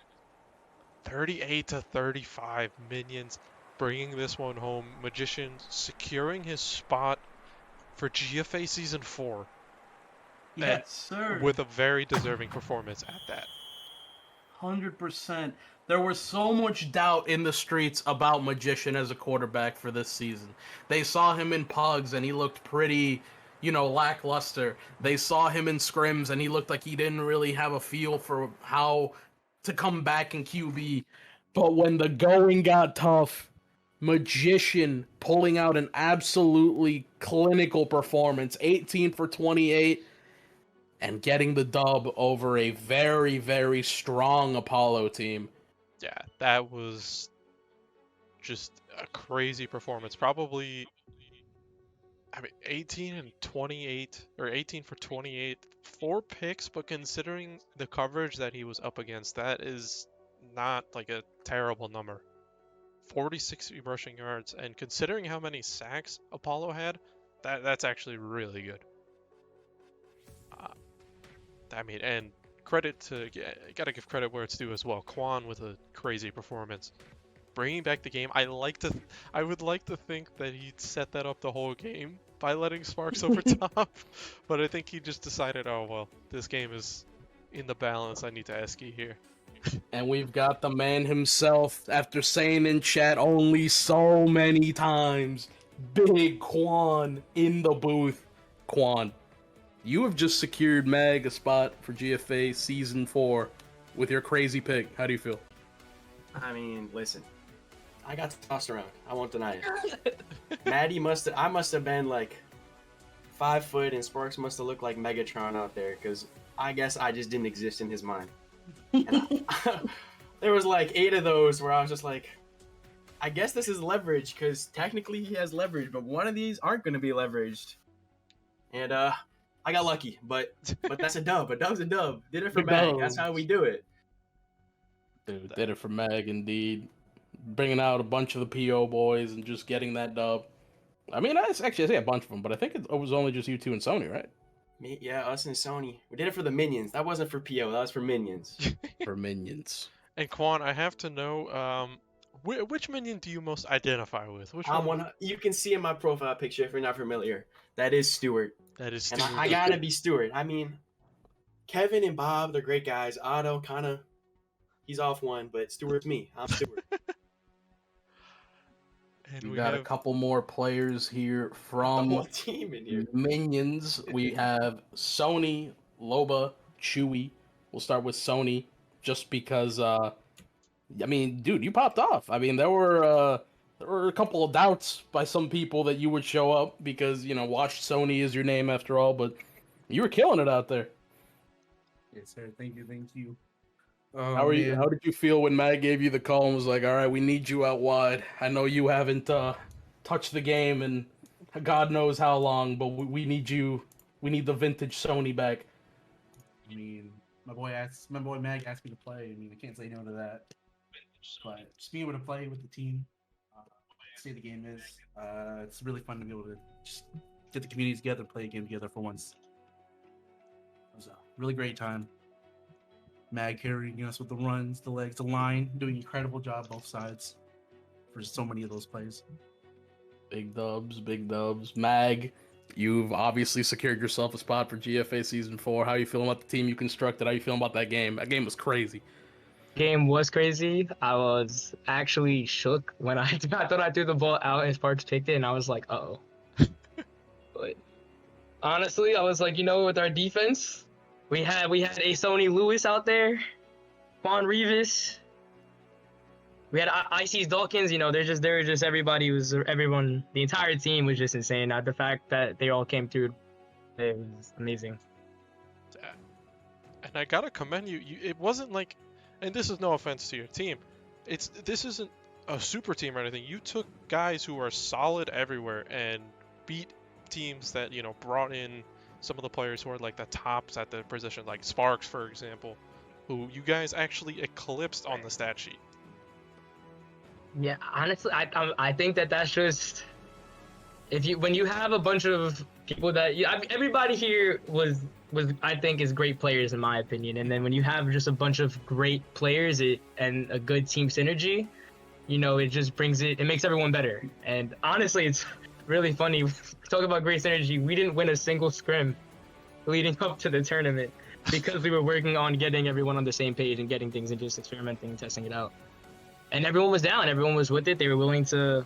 38-35, Minions bringing this one home. Magician securing his spot for GFA Season 4. Yes, sir. With a very deserving performance at that. 100%. There was so much doubt in the streets about Magician as a quarterback for this season. They saw him in Pugs and he looked pretty, lackluster. They saw him in scrims and he looked like he didn't really have a feel for how to come back in QB. But when the going got tough, Magician pulling out an absolutely clinical performance, 18 for 28, and getting the dub over a very, very strong Apollo team. Yeah, that was just a crazy performance. Probably, 18 and 28, or 18 for 28, 4 picks, but considering the coverage that he was up against, that is not like a terrible number. 46 rushing yards, and considering how many sacks Apollo had, that's actually really good. And gotta give credit where it's due as well. Quan with a crazy performance, bringing back the game. I would like to think that he'd set that up the whole game by letting Sparks over top, but I think he just decided, oh well, this game is in the balance. I need to Esky here. And we've got the man himself, after saying in chat only so many times, Big Quan in the booth. Quan, you have just secured Mag a spot for GFA Season 4 with your crazy pick. How do you feel? I mean, listen. I got tossed around. I won't deny it. I must have been like 5 foot, and Sparks must have looked like Megatron out there, because I guess I just didn't exist in his mind. And there was like 8 of those where I was just like, I guess this is leverage, because technically he has leverage, but one of these aren't going to be leveraged. And I got lucky, but that's a dub. A dub's a dub. Did it for Mag. That's how we do it. Dude, did it for Mag, indeed. Bringing out a bunch of the PO boys and just getting that dub. I mean, I say a bunch of them, but I think it was only just you two and Sony, right? Yeah, us and Sony. We did it for the Minions. That wasn't for PO. That was for Minions. For Minions. And Quan, I have to know, which Minion do you most identify with? Which one? You can see in my profile picture if you're not familiar. That is Stuart. That is Stuart. And I gotta be Stuart. I mean, Kevin and Bob, they're great guys. Otto, he's off one, but Stuart's me. I'm Stuart. And we got a couple more players here from the whole team in here. Minions. We have Sony, Loba, Chewy. We'll start with Sony just because, dude, you popped off. I mean, there were a couple of doubts by some people that you would show up because, Watch Sony is your name after all, but you were killing it out there. Yes, sir. Thank you. How are you? How did you feel when Matt gave you the call and was like, "All right, we need you out wide. I know you haven't touched the game in God knows how long, but we need you. We need the vintage Sony back." I mean, my boy Mag asked me to play. I mean, I can't say no to that. but just being able to play with the team, say the game is, it's really fun to be able to just get the community together and play a game together for once. It was a really great time. Mag carrying us with the runs, the legs, the line, doing an incredible job both sides for so many of those plays. Big dubs, big dubs. Mag, you've obviously secured yourself a spot for GFA Season 4. How you feeling about the team you constructed? How you feeling about that game? That game was crazy. Game was crazy. I was actually shook when I thought I threw the ball out and Sparks picked it, and I was like, uh-oh. But honestly, I was like, with our defense, we had a Sony Lewis out there, Juan Rivas. We had Ices Dawkins. Everyone, the entire team was just insane. The fact that they all came through, it was amazing. And I gotta commend you. It wasn't like, and this is no offense to your team, this isn't a super team or anything. You took guys who are solid everywhere and beat teams that brought in some of the players who are like the tops at the position, like Sparks, for example, who you guys actually eclipsed on the stat sheet. Yeah, honestly, I think that's just when you have a bunch of people that everybody here was I think is great players in my opinion, and then when you have just a bunch of great players and a good team synergy, it just it makes everyone better. And honestly, it's really funny. Talk about great synergy. We didn't win a single scrim leading up to the tournament because we were working on getting everyone on the same page and getting things and just experimenting and testing it out. And everyone was down. Everyone was with it. They were willing to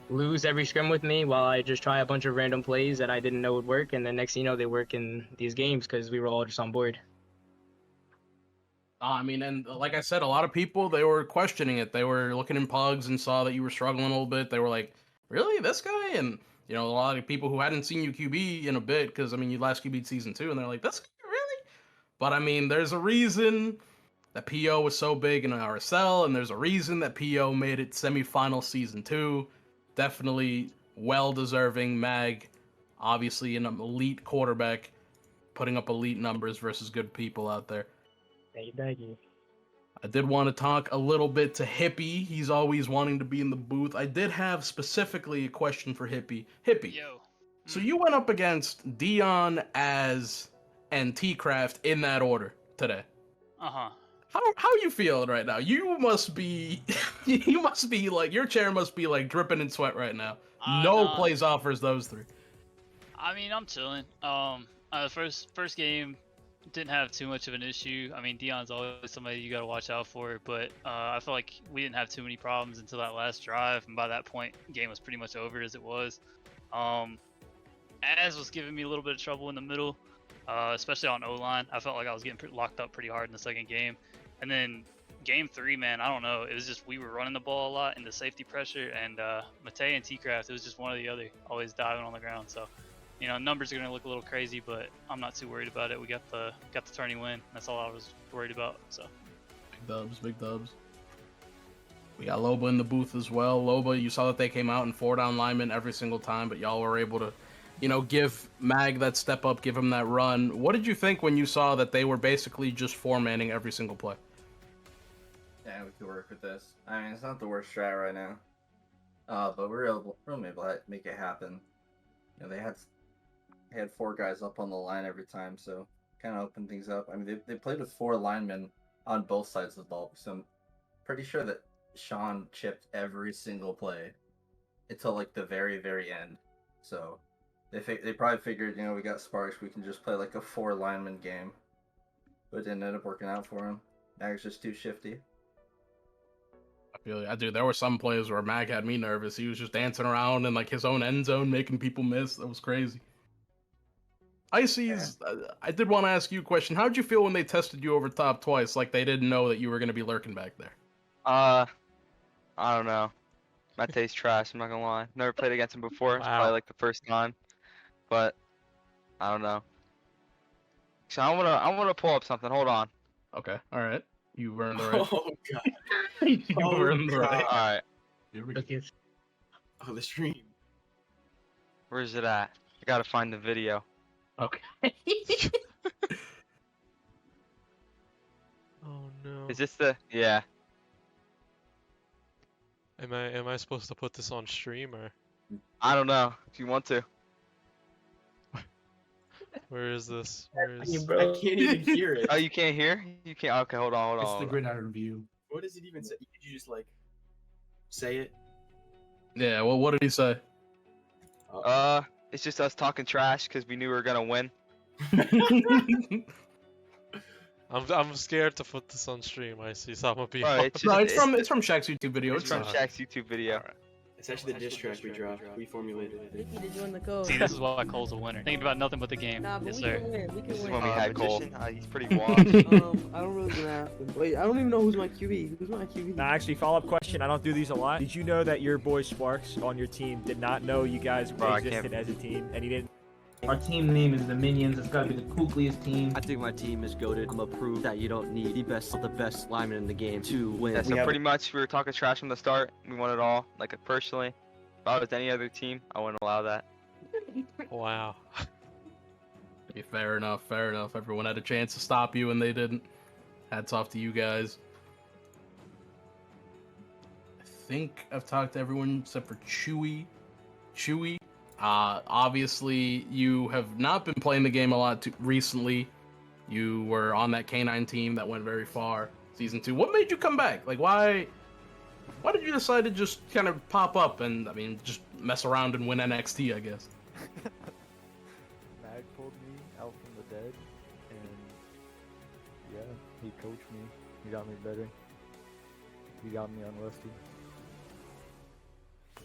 lose every scrim with me while I just try a bunch of random plays that I didn't know would work. And then next thing you know, they work in these games because we were all just on board. I mean, and like I said, a lot of people, they were questioning it. They were looking in pugs and saw that you were struggling a little bit. They were like, really, this guy? And, a lot of people who hadn't seen you QB in a bit, because, you last QB'd Season 2, and they're like, this guy, really? But, there's a reason that PO was so big in RSL, and there's a reason that PO made it semifinal Season 2. Definitely well-deserving. Mag, obviously an elite quarterback, putting up elite numbers versus good people out there. Thank you. I did want to talk a little bit to Hippie. He's always wanting to be in the booth. I did have specifically a question for Hippie. Hippie, Yo. So you went up against Dion, Az, and T-Craft in that order today. Uh-huh. How you feeling right now? You must be like, your chair must be like dripping in sweat right now. No plays offers those three. I mean, I'm chilling. First game didn't have too much of an issue. I mean, Dion's always somebody you gotta watch out for, but I feel like we didn't have too many problems until that last drive, and by that point, the game was pretty much over as it was. Az was giving me a little bit of trouble in the middle, especially on O-line. I felt like I was getting locked up pretty hard in the second game. And then game 3, man, I don't know. It was just we were running the ball a lot in the safety pressure, and Matei and T-Craft, it was just one or the other, always diving on the ground. So, numbers are going to look a little crazy, but I'm not too worried about it. We got the tourney win. That's all I was worried about. So, Big dubs. We got Loba in the booth as well. Loba, you saw that they came out in 4-down linemen every single time, but y'all were able to give Mag that step up, give him that run. What did you think when you saw that they were basically just four-manning every single play? Yeah, we could work with this. I mean, it's not the worst strat right now. But we're able to make it happen. They had 4 guys up on the line every time, so kind of opened things up. I mean, they played with 4 linemen on both sides of the ball, so I'm pretty sure that Sean chipped every single play until like the very, very end. So they probably figured, we got Sparks, we can just play like a 4 lineman game. But it didn't end up working out for him. Mag's just too shifty. I feel you. Dude, there were some plays where Mag had me nervous. He was just dancing around in like his own end zone, making people miss. That was crazy. Ices, I did want to ask you a question. How did you feel when they tested you over top twice, like they didn't know that you were going to be lurking back there? I don't know. Mate's trash, I'm not gonna lie. Never played against him before. It's probably like the first time. But I don't know. So I wanna pull up something. Hold on. Okay, alright. You earned the right. Oh god. You earned the right. Alright. Here we go. Oh, the stream. Where's it at? I gotta find the video. Okay. Oh no. Is this the? Yeah. Am I supposed to put this on stream or I don't know if you want to. where is this? Where You, is? I bro. can't even hear it. Oh, you can't hear? You can't. Okay, hold on, hold on. It's the hold on. gridiron view. What does it even say? Could you just like say it? Yeah. Well, what did he say? It's just us talking trash because we knew we were gonna win. I'm scared to put this on stream. I see, so I'm gonna be. Bro, honest. it's No, just it's from Shaq's YouTube video. it's from not. Shaq's YouTube video. It's actually the diss track we dropped. We formulated it. Ricky to join the code. See, this is why Cole's a winner. Thinking about nothing but the game. Nah, but Yes, we sir. can win. We This can is win. when we had Cole. Magician? He's pretty washed. I don't really gonna happen. Wait, I don't even know who's my QB. Who's my QB? Now, actually, follow-up question. I don't do these a lot. Did you know that your boy Sparks on your team did not know you guys Bro, I existed can't- as a team, and he didn't? Our team name is the Minions. It's gotta be the coolest team. I think my team is goated. I'm gonna prove that you don't need the best of the best linemen in the game to win. Yeah, so pretty much we were talking trash from the start. We won it all. Like personally, if I was any other team, I wouldn't allow that. Wow. Yeah, fair enough. Fair enough. Everyone had a chance to stop you, and they didn't. Hats off to you guys. I think I've talked to everyone except for Chewy. Obviously, you have not been playing the game a lot recently. You were on that K9 team that went very far. Season 2. What made you come back? Like, why did you decide to just kind of pop up and, I mean, just mess around and win NXT, I guess? Mag pulled me out from the dead, and yeah, he coached me. He got me better. He got me on Rusty.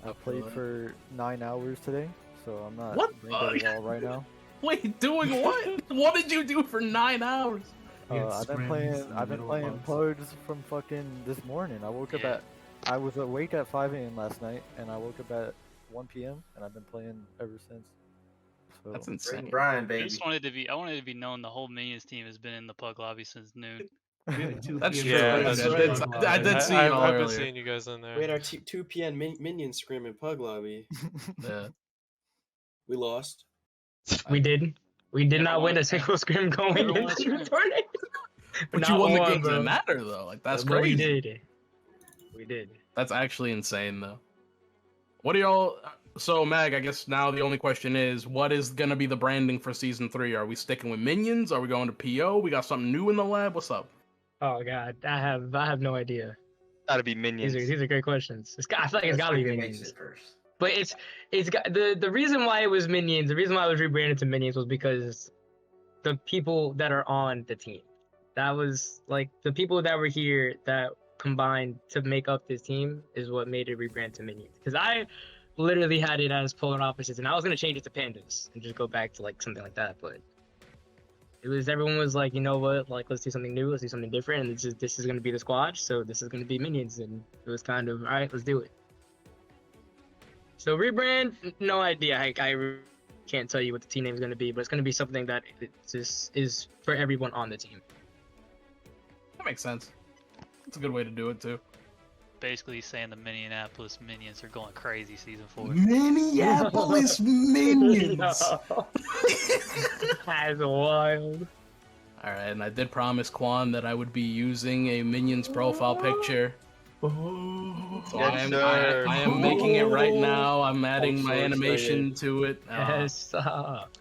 I played for 9 hours today, so I'm not What? brain dead at all right now. Wait, doing what? What did you do for 9 hours? I've been playing plugs from fucking this morning. I woke up Yeah. I was awake at 5 a.m. last night, and I woke up at 1 p.m. and I've been playing ever since. So That's Bring insane. Brian, I baby. just I wanted to be known the whole Minions team has been in the Pug Lobby since noon. That's true. Yeah, I that's did- right. I did see you all I've been earlier. seeing you guys in there. We had our 2 p.m. minion scrim in Pug Lobby. Yeah. We lost. We did. We did Never not won win a a single scrim going Never won a into scrim. the tournament. But Not you won the one, games bro. that matter, though. Like, that's But crazy. We did. We did. That's actually insane, though. What do y'all... So, Mag, I guess now the only question is, what is going to be the branding for Season 3? Are we sticking with Minions? Are we going to PO? We got something new in the lab? What's up? Oh god, I have no idea. Gotta be Minions. These are great questions. I feel like it's gotta be Makes Minions. it first. But it's got the reason why it was Minions. The reason why it was rebranded to Minions was because the people that are on the team. That was like the people that were here that combined to make up this team is what made it rebrand to Minions. Because I literally had it as polar opposites, and I was gonna change it to Pandas and just go back to like something like that. But it was everyone was like, you know what, like let's do something new, let's do something different, and this is gonna be the squad, so this is gonna be Minions, and it was kind of all right, let's do it. So rebrand, no idea. I can't tell you what the team name is gonna be, but it's gonna be something that is for everyone on the team. That makes sense. That's a good way to do it, too. Basically saying the Minneapolis Minions are going crazy season 4. Minneapolis Minions! That's wild. Alright, and I did promise Quan that I would be using a Minions profile picture. So Yes, sir. I am making it right now. I'm adding I'm my so animation to it. Yes.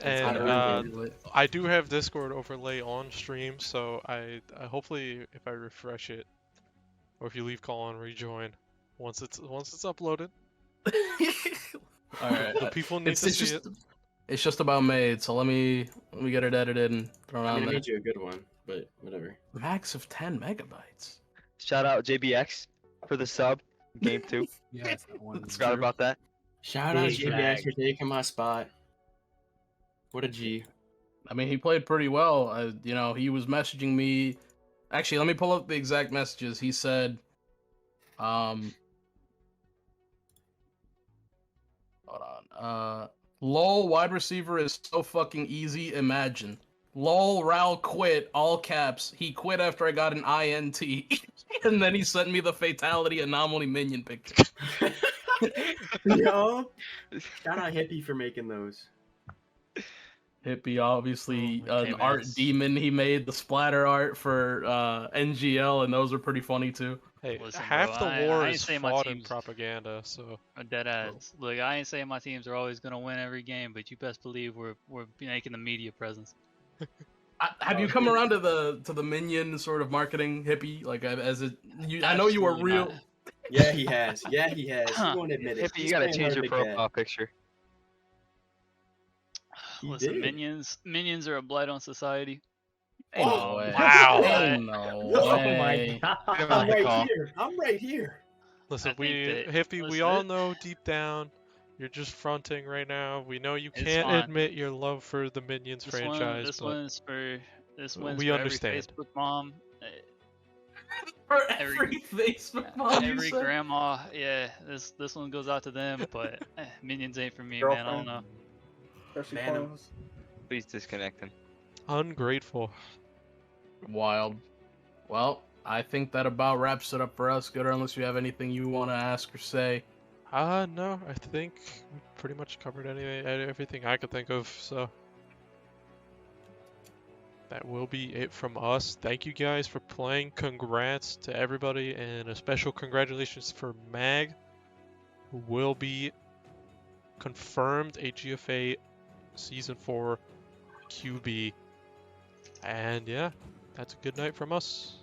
And I do have Discord overlay on stream, so I hopefully if I refresh it, or if you leave call and rejoin, once it's uploaded, Alright. the people need to see it. It's just about made, so let me get it edited and throw it I on mean, I there. made you a good one, but whatever. Max of 10 megabytes. Shout out JBX for the sub. Game 2. Yeah, it's that one. Forgot about that. Shout out Big JBX flag. for taking my spot. What a G. I mean, he played pretty well. You know, he was messaging me. Actually, let me pull up the exact messages. He said, hold on. LOL, wide receiver is so fucking easy. Imagine. LOL, Ral quit. All caps. He quit after I got an INT. And then he sent me the fatality anomaly minion picture. Yo, shout out Hippie for making those. Hippie, obviously, Oh my an art goodness. demon. He made the splatter art for NGL, and those are pretty funny too. Hey, Listen, half bro, the I war ain't is saying my fought in team's propaganda, so dead ass. Look, I ain't saying my teams are always gonna win every game, but you best believe we're making the media presence. Have you come around to the minion sort of marketing, Hippie? Like as it, I know you were Absolutely real. not. Yeah, he has. Yeah, he has. He won't admit it. Hippie, you He's gotta playing change hard your to get. profile picture. He Listen, did. minions are a blight on society. Ain't no Oh, way. wow. Ain't no Oh my way. god. I'm right call. here. I'm right here. listen, I think that Hippie, we listen, all know deep down you're just fronting right now. We know you It's can't fine. admit your love for the Minions franchise, This but one's for we every understand. Facebook mom, For every every Facebook mom, you every said? grandma. Yeah, this one goes out to them, but minions ain't for me, man. I don't Girlfriend. know. Especially Man, clones. Please disconnect him. Ungrateful. Wild. Well, I think that about wraps it up for us, Gooder, unless you have anything you want to ask or say. No, I think we pretty much covered everything I could think of, so that will be it from us. Thank you guys for playing. Congrats to everybody, and a special congratulations for Mag, who will be confirmed a GFA Season 4 QB. And yeah, that's a good night from us.